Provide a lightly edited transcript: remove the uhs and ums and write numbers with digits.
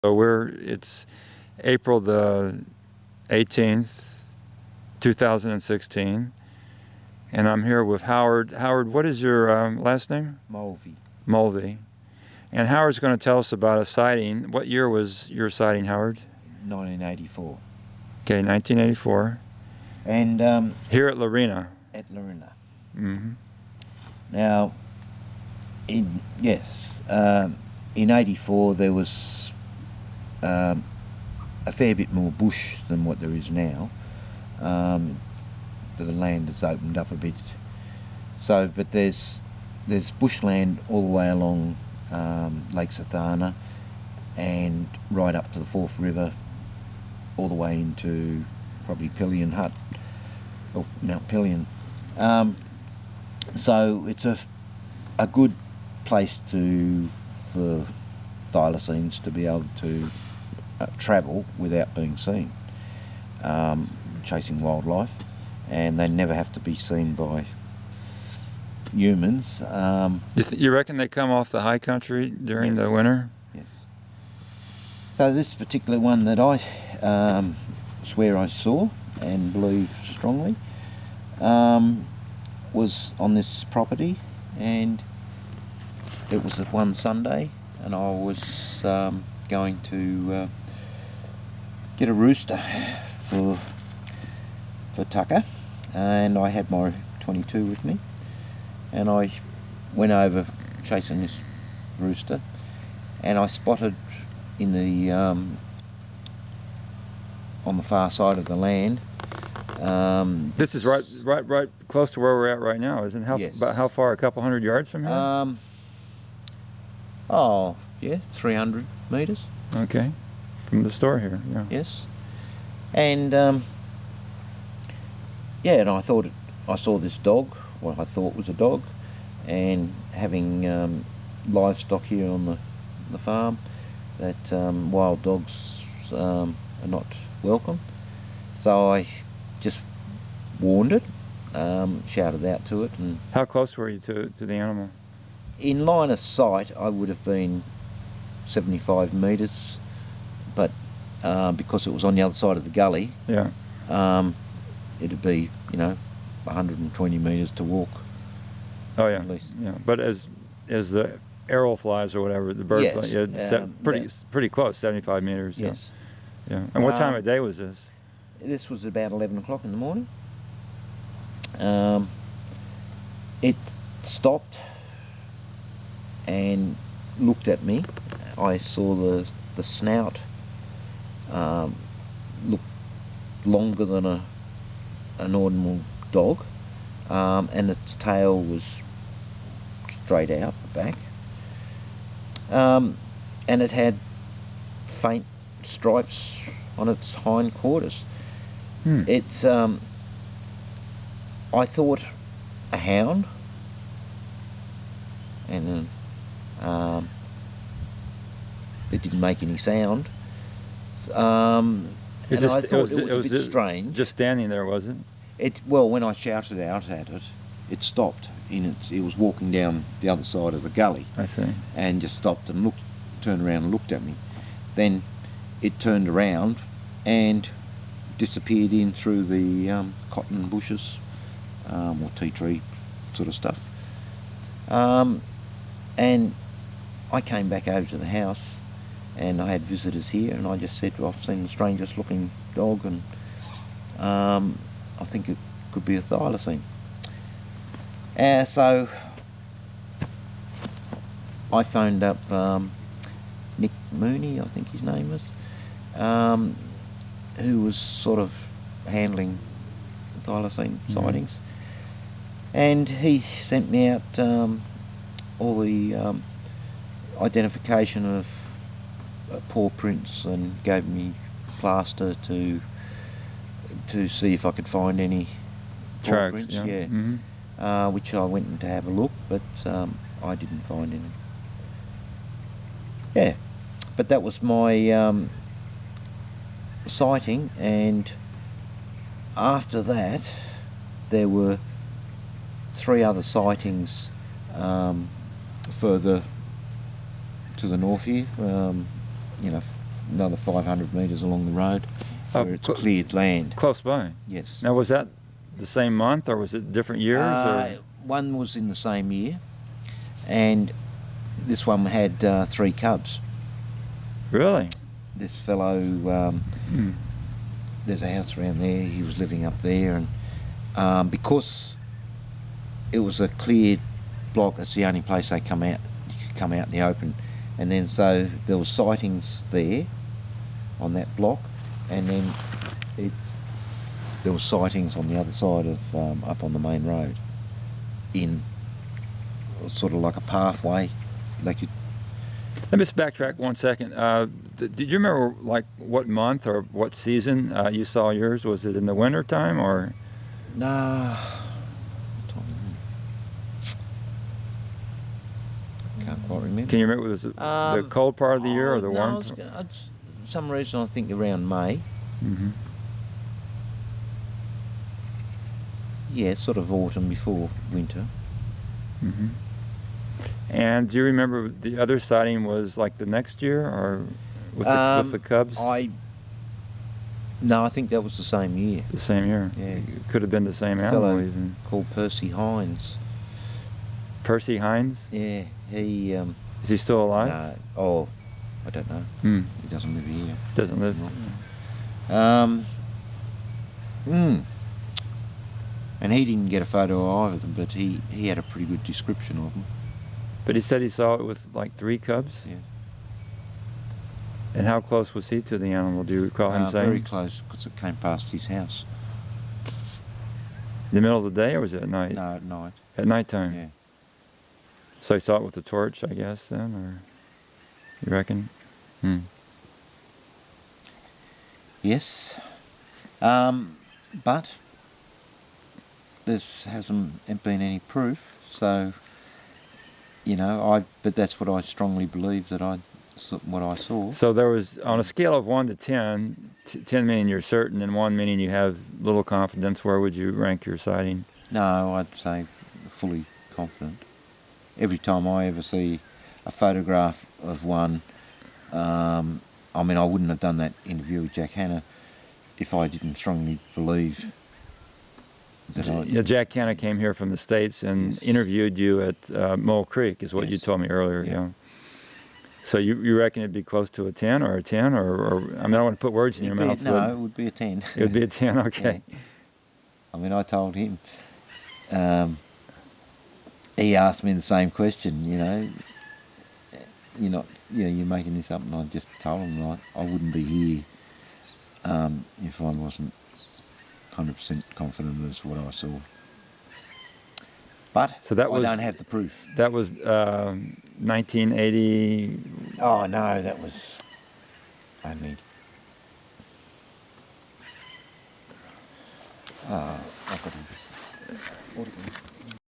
So it's April the 18th, 2016, and I'm here with Howard. Howard, what is your last name? Mulvey. Mulvey. And Howard's going to tell us about a sighting. What year was your sighting, Howard? 1984. Okay, 1984. And here at Lorena. At Lorena. Mm-hmm. Now, in 84 there was a fair bit more bush than what there is now. The land has opened up a bit. So, but there's bushland all the way along Lake Sathana and right up to the Forth River, all the way into probably Pillion Hut, or Mount Pillion. So it's a good place for thylacines to be able to travel without being seen, chasing wildlife, and they never have to be seen by humans. You reckon they come off the high country during the winter? Yes. So this particular one that I swear I saw and believe strongly was on this property, and it was one Sunday, and I was going to get a rooster for Tucker, and I had my 22 with me, and I went over chasing this rooster, and I spotted in the on the far side of the land. This is right close to where we're at right now, isn't it? Yes. About how far? A couple hundred yards from here? Oh, yeah, 300 metres. Okay, from the store here, yeah. Yes. And, yeah, and I saw this dog, what I thought was a dog, and having livestock here on the farm, that wild dogs are not welcome. So I just warned it, shouted out to it. And how close were you to the animal? In line of sight, I would have been 75 metres, but because it was on the other side of the gully, yeah, it'd be 120 metres to walk. Oh yeah, at least. Yeah. But as the arrow flies or whatever, the bird Yes, flies, pretty close, 75 meters. Yes. Yeah. And what time of day was this? This was about 11 o'clock in the morning. It stopped and looked at me. I saw the snout look longer than an ordinary dog, and its tail was straight out the back, and it had faint stripes on its hind quarters. It's I thought a hound, and it didn't make any sound. And I thought it was a bit strange. Just standing there, was it? Well, when I shouted out at it, it stopped. It was walking down the other side of the gully. I see. And just stopped and turned around and looked at me. Then it turned around and disappeared in through the cotton bushes, or tea tree sort of stuff. And I came back over to the house, and I had visitors here, and I just said, I've seen the strangest looking dog, and I think it could be a thylacine. So I phoned up Nick Mooney, I think his name is, who was sort of handling thylacine sightings, and he sent me out all the identification of paw prints, and gave me plaster to see if I could find any tracks, prints, yeah. Which I went to have a look, but I didn't find any. Yeah, but that was my sighting, and after that there were 3 other sightings further to the north here, another 500 metres along the road Oh, where it's cleared land. Close by. Yes. Now, was that the same month or was it different years? One was in the same year, and this one had 3 cubs. Really? This fellow, there's a house around there, he was living up there, and because it was a cleared block, that's the only place they come out, you could come out in the open, and then so there were sightings there on that block, and then there were sightings on the other side of up on the main road, in sort of like a pathway. They could. Let me just backtrack 1 second. Did you remember like what month or what season you saw yours? Was it in the winter time or? Nah. Can't quite remember. Can you remember was it the cold part of the year or the warm? For some reason I think around May. Mm-hmm. Yeah, sort of autumn before winter. Mm-hmm. And do you remember the other sighting was like the next year or with the cubs? No, I think that was the same year. The same year? Yeah. It could have been the same Fellow animal even. called Percy Hines. Percy Hines? Yeah, he... Is he still alive? No, I don't know. Hmm. He doesn't live here. Doesn't live. And he didn't get a photo of either of them, but he had a pretty good description of them. But he said he saw it with like 3 cubs? Yeah. And how close was he to the animal? Do you recall him saying? Very close, because it came past his house. In the middle of the day or was it at night? No, at night. At nighttime? Yeah. So he saw it with a torch, I guess, then, or you reckon? Yes. But there hasn't been any proof, so, you know, but that's what I strongly believe what I saw. So there was, on a scale of 1 to 10, 10 meaning you're certain and 1 meaning you have little confidence, where would you rank your sighting? No, I'd say fully confident. Every time I ever see a photograph of one, I mean, I wouldn't have done that interview with Jack Hanna if I didn't strongly believe that Yeah, Jack Hanna came here from the States and Yes. interviewed you at Mole Creek, is what you Yes. told me earlier. Yeah. Yeah. So you reckon it'd be close to a 10 or a 10? Or I mean, I don't want to put words in your mouth. No, but it would be a 10. it would be a 10, okay. Yeah. I mean, I told him, he asked me the same question, you know, you're making this up, and I just told him, I wouldn't be here if I wasn't 100% confident as what I saw. But So that was, I don't have the proof. That was 1980. Oh no, that was only. I've got to.